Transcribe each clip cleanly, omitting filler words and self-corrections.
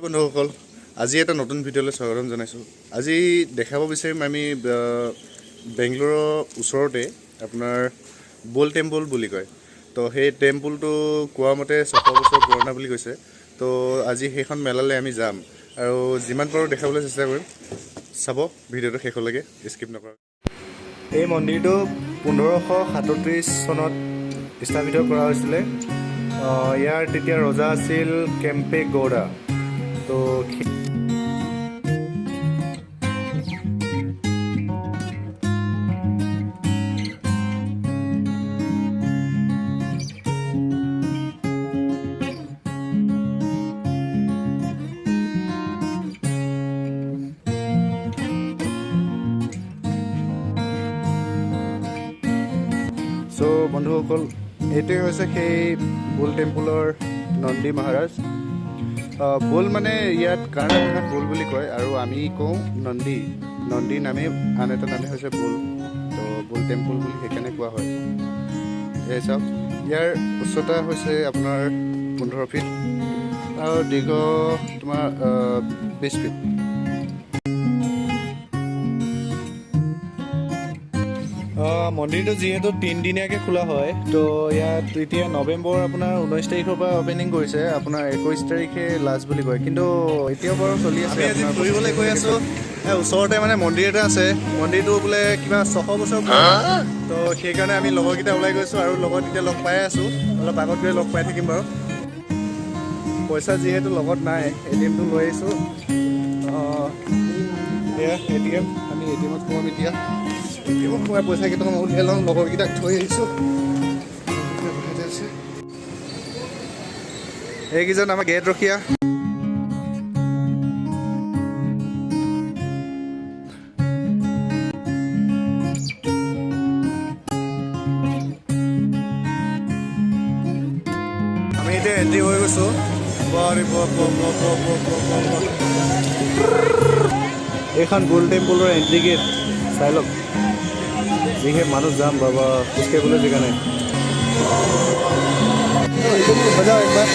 বন্ধুসকল আজি এটা নতুন ভিডিঅ'লৈ স্বাগতম জনাইছোঁ। আজি দেখাব বিচাৰিম আমি বেংগলোৰৰ ওচৰতে আপোনাৰ বুল টেম্পল বুলি কয়। তো সেই টেম্পলটো কোৱা মতে 600 বছৰ পুৰণা বুলি কৈছে। তো আজি সেইখন মেলালৈ আমি যাম আৰু যিমান পাৰোঁ দেখাবলৈ চেষ্টা কৰিম। চাব ভিডিঅ'টো শেষলৈকে, স্কিপ নকৰক। এই মন্দিৰটো 1537 চনত স্থাপিত কৰা হৈছিলে। ইয়াৰ তেতিয়া ৰজা আছিল কেম্পে গৌড়া। তো বন্ধুসকল, এইটোৱে হৈছে সেই বুল টেম্পলৰ নন্দী মহাৰাজ। বুল মানে ইয়াত কানাড়া ভাষাত বুল বুলি কয় আৰু আমি কওঁ নন্দী। নন্দী নামে আন এটা নামে হৈছে বুল। তো বুল টেম্পল বুলি সেইকাৰণে কোৱা হয়। এই চাওক, ইয়াৰ উচ্চতা হৈছে আপোনাৰ 15 ফিট আৰু দীৰ্ঘ তোমাৰ 20 ফিট। মন্দিৰটো যিহেতু 3 দিনীয়াকৈ খোলা হয়, তো ইয়াত এতিয়া নৱেম্বৰ আপোনাৰ 19 তাৰিখৰ পৰা অপেনিং কৰিছে। আপোনাৰ 21 তাৰিখে লাষ্ট বুলি কয়, কিন্তু এতিয়াও বাৰু চলি আছে। আমি ফুৰিবলৈ গৈ আছোঁ। ওচৰতে মানে মন্দিৰ এটা আছে। মন্দিৰটো বোলে কিবা 600 বছৰ পুৰণা। তো সেইকাৰণে আমি লগৰকেইটা ওলাই গৈছোঁ আৰু লগত এতিয়া লগ পাই আছোঁ। অলপ আগত গৈ লগ পাই থাকিম বাৰু। পইচা যিহেতু লগত নাই, ATM-টো লৈ আহিছোঁ। এয়া ATM, আমি ATM-ত সোমাম এতিয়া। ATM-ত সোমাই পইচা কেইটকামান উলিয়াই লওঁ। লগৰকেইটাক থৈ আহিছোঁ। এইকেইজন আমাৰ গেট ৰখীয়া। আমি এতিয়া এণ্ট্ৰি হৈ গৈছোঁ। এইখন বুল টেম্পলৰ এণ্ট্ৰি গেট। চাই লওক, যিহে মানুহ যাম বাবা, খোজকাঢ়িবলৈ জেগা নাই। বজাও একবাৰ।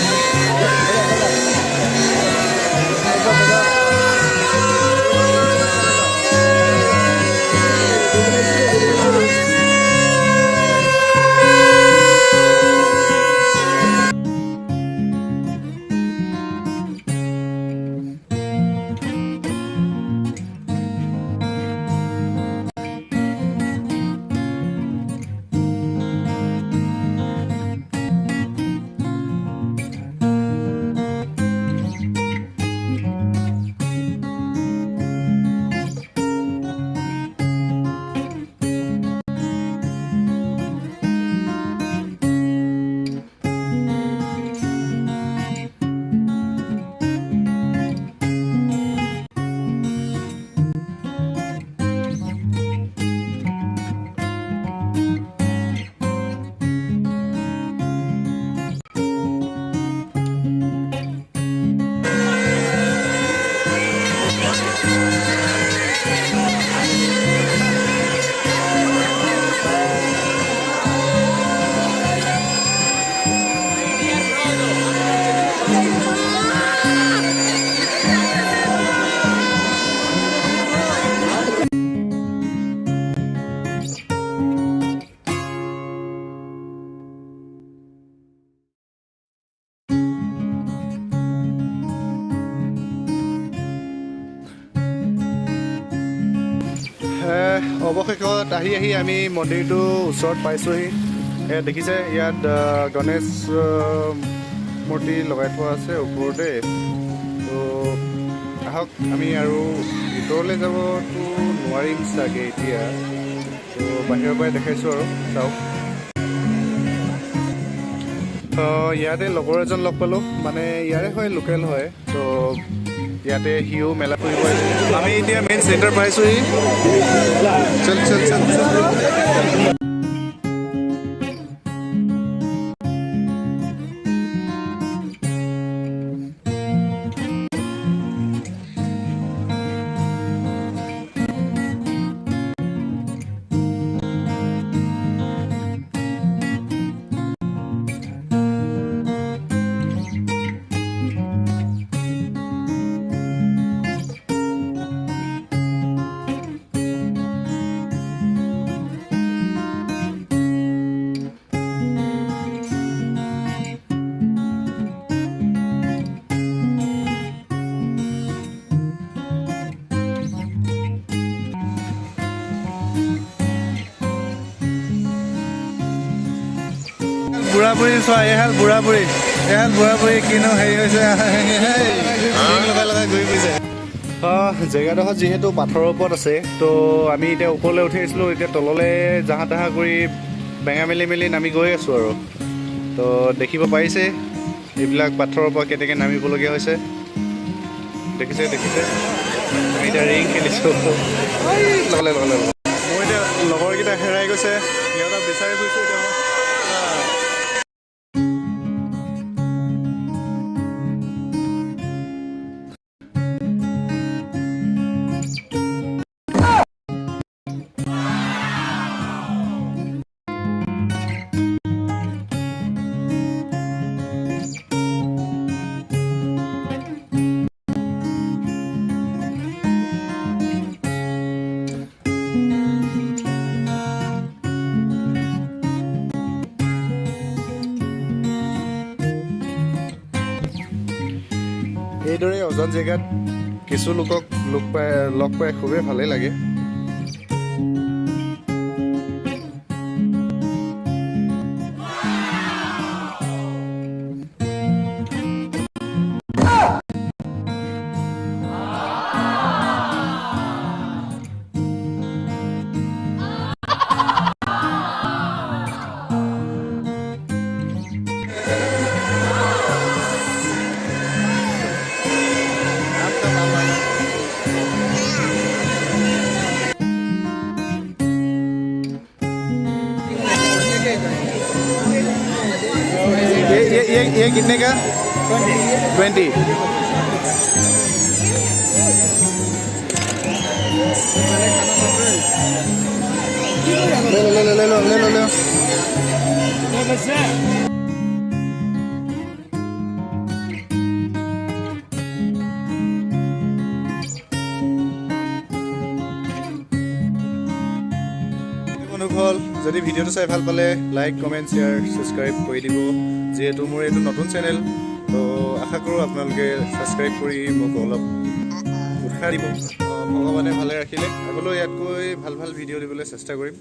অৱশেষত আহি আমি মন্দিৰটোৰ ওচৰত পাইছোঁহি। দেখিছে, ইয়াত গণেশ মূৰ্তি লগাই থোৱা আছে ওপৰতে। তো আহক, আমি আৰু ভিতৰলৈ যাবতো নোৱাৰিম চাগে এতিয়া। তো বাহিৰৰ পৰাই দেখাইছোঁ আৰু চাওক। ইয়াতে লগৰ এজন লগ পালোঁ, মানে ইয়াৰে হয়, লোকেল হয়। তো ইয়াতে সিও মেলা ফুৰিব আহিছে। আমি এতিয়া মেইন চেণ্টাৰ পাইছোঁহি। চল চল চল চল। বুঢ়া-বুঢ়ী চোৱা, এহাল বুঢ়া-বুঢ়ী কিনো হেৰি হৈছে লগাই ঘূৰি ফুৰিছে। জেগাডোখৰ যিহেতু পাথৰৰ ওপৰত আছে, তো আমি এতিয়া ওপৰলৈ উঠি আহিছিলোঁ, এতিয়া তললৈ জাহা তাহা কৰি বেঙা মেলি নামি গৈ আছোঁ আৰু। তো দেখিব পাৰিছে এইবিলাক পাথৰৰ পৰা কেনেকৈ নামিবলগীয়া হৈছে। দেখিছে আমি এতিয়া ৰিং খেলিছোঁ। লগালে মোৰ এতিয়া লগৰকেইটা হেৰাই গৈছে, সিহঁতক বিচাৰি ফুৰিছোঁ এতিয়া মই। এইদৰে অজান জেগাত কিছু লোকক লগ পাই খুবেই ভালেই লাগে। ये कितने का? 20। ले लो। বন্ধুসকল, যদি ভিডিঅ'টো চাই ভাল পালে লাইক, কমেণ্ট, শ্বেয়াৰ, ছাবস্ক্ৰাইব কৰি দিব। যিহেতু মোৰ এইটো নতুন চেনেল, তো আশা কৰোঁ আপোনালোকে ছাবস্ক্ৰাইব কৰি মোক অলপ উৎসাহ দিব। ভগৱানে ভালে ৰাখিলে আগলৈ ইয়াতকৈ ভাল ভিডিঅ' দিবলৈ চেষ্টা কৰিম।